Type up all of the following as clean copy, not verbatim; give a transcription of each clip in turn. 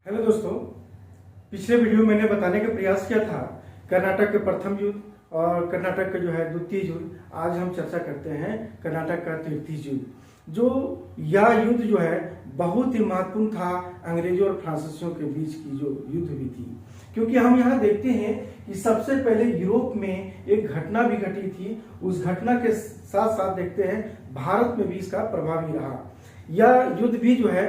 Hello दोस्तों, पिछले video में मैंने बताने का प्रयास किया था कर्नाटक के प्रथम युद्ध और कर्नाटक का जो है द्वितीय युद्ध। आज हम चर्चा करते हैं कर्नाटक का तृतीय युद्ध। जो यह युद्ध जो है बहुत ही महत्वपूर्ण था अंग्रेजों और फ्रांसीसियों के बीच की जो युद्ध हुई थी, क्योंकि हम यहाँ देखते हैं कि सबसे पहले यूरोप में एक घटना भी घटी थी। उस घटना के साथ साथ देखते हैं भारत में भी इसका प्रभाव ही रहा। यह युद्ध भी जो है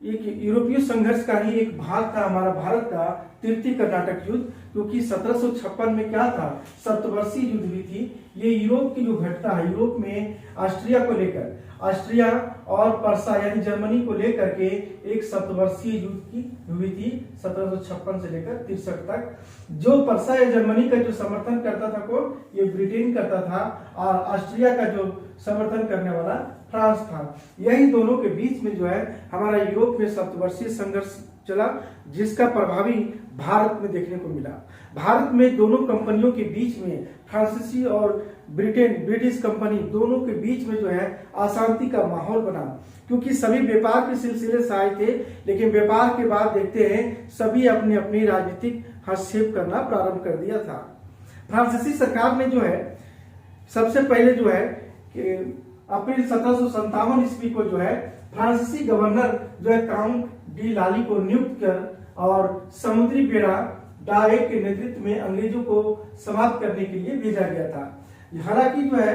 एक यूरोपीय संघर्ष का ही एक भाग था, हमारा भारत का तृतीय कर्नाटक युद्ध। क्योंकि 1756 में क्या था, सप्तवर्षीय युद्ध हुई थी। ये यूरोप की जो घटना है, यूरोप में ऑस्ट्रिया को लेकर, ऑस्ट्रिया और पर्सा यानी जर्मनी को लेकर के एक सप्तवर्षीय युद्ध की हुई थी 1756 से लेकर 63 तक। जो पर्सा या जर्मनी का जो समर्थन करता था कौन, ये ब्रिटेन करता था, और ऑस्ट्रिया का जो समर्थन करने वाला फ्रांस था। यही दोनों के बीच में जो है हमारा यूरोप में सप्तवर्षीय संघर्ष चला, जिसका प्रभावी भारत में देखने को मिला। भारत में दोनों कंपनियों के बीच में, फ्रांसीसी और ब्रिटिश कंपनी दोनों के बीच में जो है अशांति का माहौल बना, क्योंकि सभी व्यापार के सिलसिले से आए थे। लेकिन व्यापार के बाद देखते हैं सभी अपनी अपनी राजनीतिक हस्तक्षेप करना प्रारंभ कर दिया था। फ्रांसीसी सरकार ने जो है सबसे पहले जो है अप्रैल 1757 ईस्वी को जो है फ्रांसीसी गवर्नर जो है काउंट डी लाली को नियुक्त कर और समुद्री बेड़ा डाए के नेतृत्व में अंग्रेजों को समाप्त करने के लिए भेजा गया था। हालांकि जो है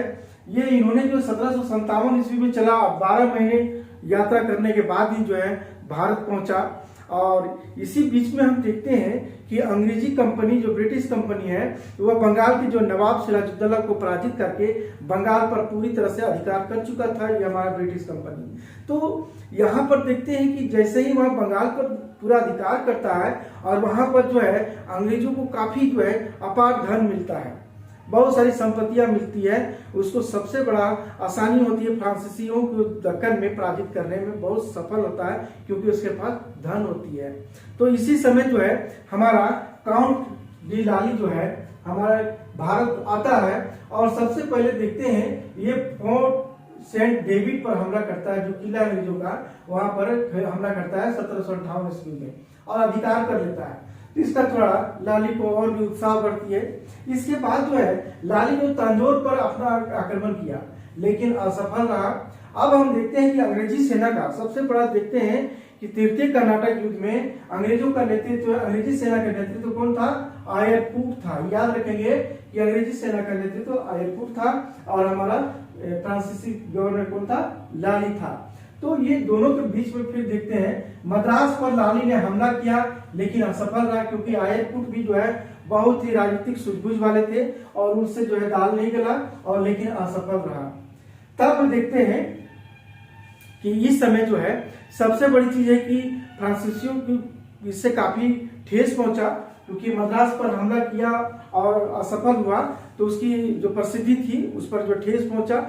ये इन्होंने जो 1757 ईस्वी में चला, 12 महीने यात्रा करने के बाद ही जो है भारत पहुंचा। और इसी बीच में हम देखते हैं कि अंग्रेजी कंपनी जो ब्रिटिश कंपनी है वह बंगाल के जो नवाब सिराजुद्दौला को पराजित करके बंगाल पर पूरी तरह से अधिकार कर चुका था, ये हमारा ब्रिटिश कंपनी। तो यहाँ पर देखते हैं कि जैसे ही वह बंगाल पर पूरा अधिकार करता है और वहां पर जो है अंग्रेजों को काफी जो है अपार धन मिलता है, बहुत सारी संपत्तियां मिलती है। उसको सबसे बड़ा आसानी होती है फ्रांसीसियों को दक्कन में पराजित करने में, बहुत सफल होता है क्योंकि उसके पास धन होती है। तो इसी समय जो है हमारा काउंट डी लाली जो है हमारा भारत आता है और सबसे पहले देखते हैं ये फोर्ट सेंट डेविड पर हमला करता है, जो किला अंग्रेजों का, वहां पर हमला करता है 1758 ईस्वी में और अधिकार कर लेता है। तो इसका थोड़ा लाली को और भी उत्साह बढ़ती है। इसके बाद जो है लाली ने तंजौर पर अपना आक्रमण किया, लेकिन असफल रहा। अब हम देखते हैं कि अंग्रेजी सेना का सबसे बड़ा देखते हैं कि तृतीय कर्नाटक युद्ध में अंग्रेजों का नेतृत्व, अंग्रेजी सेना का नेतृत्व कौन था, आयरकूट था। याद रखेंगे कि अंग्रेजी सेना का नेतृत्व आयरकूट था और हमारा फ्रांसीसी गवर्नर कौन था, लाली था। तो ये दोनों के बीच में फिर देखते हैं मद्रास पर लाली ने हमला किया, लेकिन असफल रहा, क्योंकि आयरकूट भी जो है बहुत ही राजनीतिक सूझबूझ वाले थे और उससे जो है दाल नहीं गला, और लेकिन असफल रहा। तब देखते हैं कि इस समय जो है सबसे बड़ी चीज है कि फ्रांसीसियों की इससे काफी ठेस पहुंचा, क्योंकि मद्रास पर हमला किया और असफल हुआ, तो उसकी जो प्रसिद्धि थी उस पर जो ठेस पहुंचा।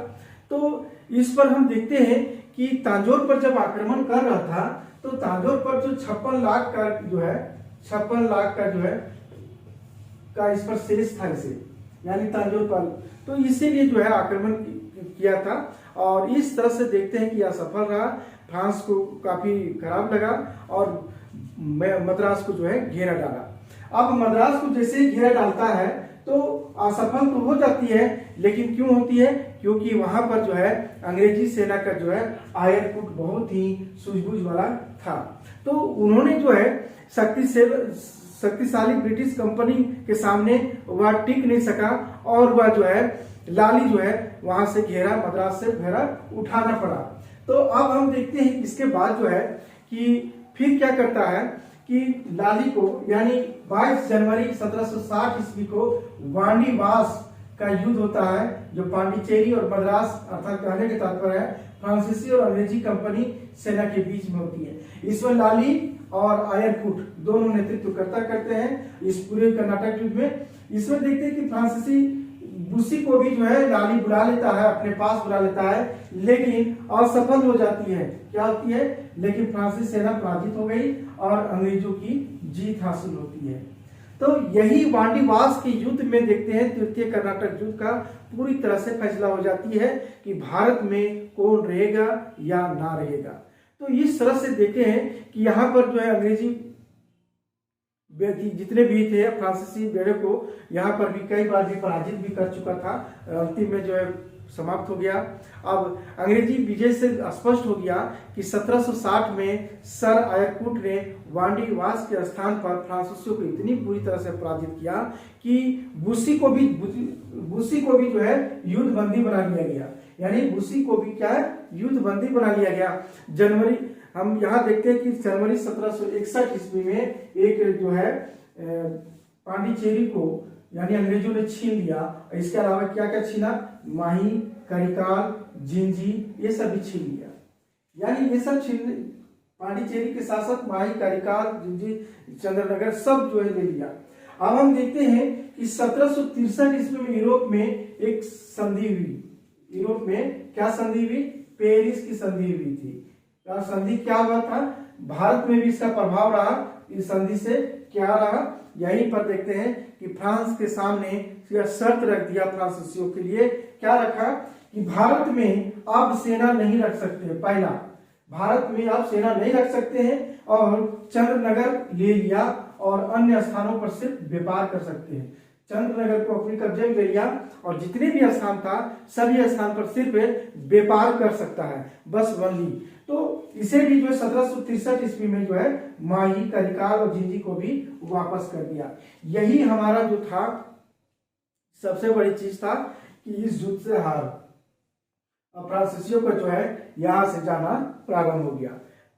तो इस पर हम देखते हैं कि तांजौर पर जब आक्रमण कर रहा था तो तांजौर पर जो 56 लाख का जो है 56 लाख का जो है का इस पर शेष था, इसे यानी तांजौर पर, तो इसीलिए जो है आक्रमण किया था। और इस तरह से देखते हैं कि यह सफल रहा, फ्रांस को काफी खराब लगा और मद्रास को जो है घेरा डाला। अब मद्रास को जैसे ही घेरा डालता है तो असफल तो हो जाती है, लेकिन क्यों होती है, क्योंकि वहां पर जो है अंग्रेजी सेना का जो है आयरकूट बहुत ही सूझबूझ वाला था। तो उन्होंने जो है शक्तिशाली ब्रिटिश कंपनी के सामने वह टिक नहीं सका और वह जो है लाली जो है वहां से घेरा, मद्रास से घेरा उठाना पड़ा। तो अब हम देखते हैं इसके बाद जो है कि फिर क्या करता है कि लाली को, यानी 22 जनवरी 1760 ईस्वी को वांडीवास का युद्ध होता है, जो पांडिचेरी और मद्रास अर्थात कहने के तात्पर्य है फ्रांसीसी और अंग्रेजी कंपनी सेना के बीच में होती है। इसमें लाली और आयरकूट दोनों नेतृत्व करते हैं इस पूरे कर्नाटक युद्ध में। इसमें देखते हैं कि फ्रांसीसी बुशी को भी जो है लाली बुला लेता है, अपने पास बुला लेता है, लेकिन असफल हो जाती है। क्या होती है, लेकिन फ्रांसीसी सेना पराजित हो गई और अंग्रेजों की जीत हासिल होती है। तो यही वांडीवास के युद्ध में देखते हैं तृतीय कर्नाटक युद्ध का पूरी तरह से फैसला हो जाती है कि भारत में कौन रहेगा या ना रहेगा। तो इस तरह से देखते हैं कि यहाँ पर जो है अंग्रेजी जितने भी थे फ्रांसीसी बेड़े को यहाँ पर भी कई बार भी पराजित भी कर चुका था। अंतिम में जो है समाप्त हो गया। अब अंग्रेजी विजय से स्पष्ट हो गया कि 1760 में सर आयरकुट ने वांडीवास के स्थान पर फ्रांसीसियों को इतनी बुरी तरह से पराजित किया कि बुस्सी को भी जो है युद्ध बंदी बना लिया गया। यानी बुस्सी को भी क्या है, युद्ध बंदी बना लिया गया। हम यहाँ देखते हैं कि जनवरी 1761 ईस्वी में एक जो है पांडिचेरी को यानी अंग्रेजों ने छीन लिया। इसके अलावा क्या क्या छीना, माही, करिकाल, जिंजी, ये सब भी छीन लिया। यानी ये सब छीन, पांडिचेरी के साथ साथ माही, करिकाल, जिंजी, चंद्रनगर सब जो है ले लिया। अब हम देखते हैं कि 1763 ईस्वी में यूरोप में एक संधि हुई। यूरोप में क्या संधि हुई, पेरिस की संधि हुई थी। संधि क्या हुआ था, भारत में भी इसका प्रभाव रहा। इस संधि से क्या रहा, यहीं पर देखते हैं कि फ्रांस के सामने शर्त रख दिया फ्रांसीसियों के लिए। क्या रखा कि भारत में आप सेना नहीं रख सकते। पहला, भारत में आप सेना नहीं रख सकते हैं और चंद्रनगर ले लिया और अन्य स्थानों पर सिर्फ व्यापार कर सकते हैं। चंद्रनगर को अपने कब्जे में ले लिया और जितने भी स्थान था सभी स्थान पर सिर्फ व्यापार कर सकता है, बस वनली। तो इसे भी जो है 1763 ईस्वी में जो है माही, करिकाल और जिंजी को भी वापस कर दिया। यही हमारा जो था सबसे बड़ी चीज था कि इस युद्ध से हार फ्रांसीसियों का जो है यहां से जाना प्रारंभ हो गया।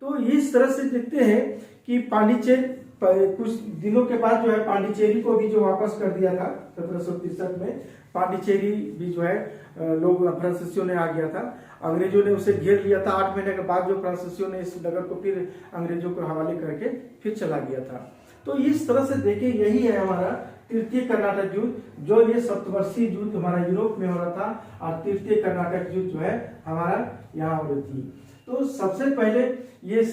तो इस तरह से देखते हैं कि पांडिचेरी कुछ दिनों के बाद जो है पांडिचेरी को भी जो वापस कर दिया था 1763 में। पांडिचेरी भी जो है लोग फ्रांसीसियों ने आ गया था, अंग्रेजों ने उसे घेर लिया था। 8 महीने के बाद जो फ्रांसीसियों ने इस नगर को फिर अंग्रेजों को हवाले करके फिर चला गया था। तो इस तरह से देखिए यही है हमारा तृतीय कर्नाटक युद्ध, जो ये सप्तवर्षीय युद्ध हमारा यूरोप में हो रहा था और तृतीय कर्नाटक युद्ध जो है हमारा यहाँ हो रही थी। तो सबसे पहले ये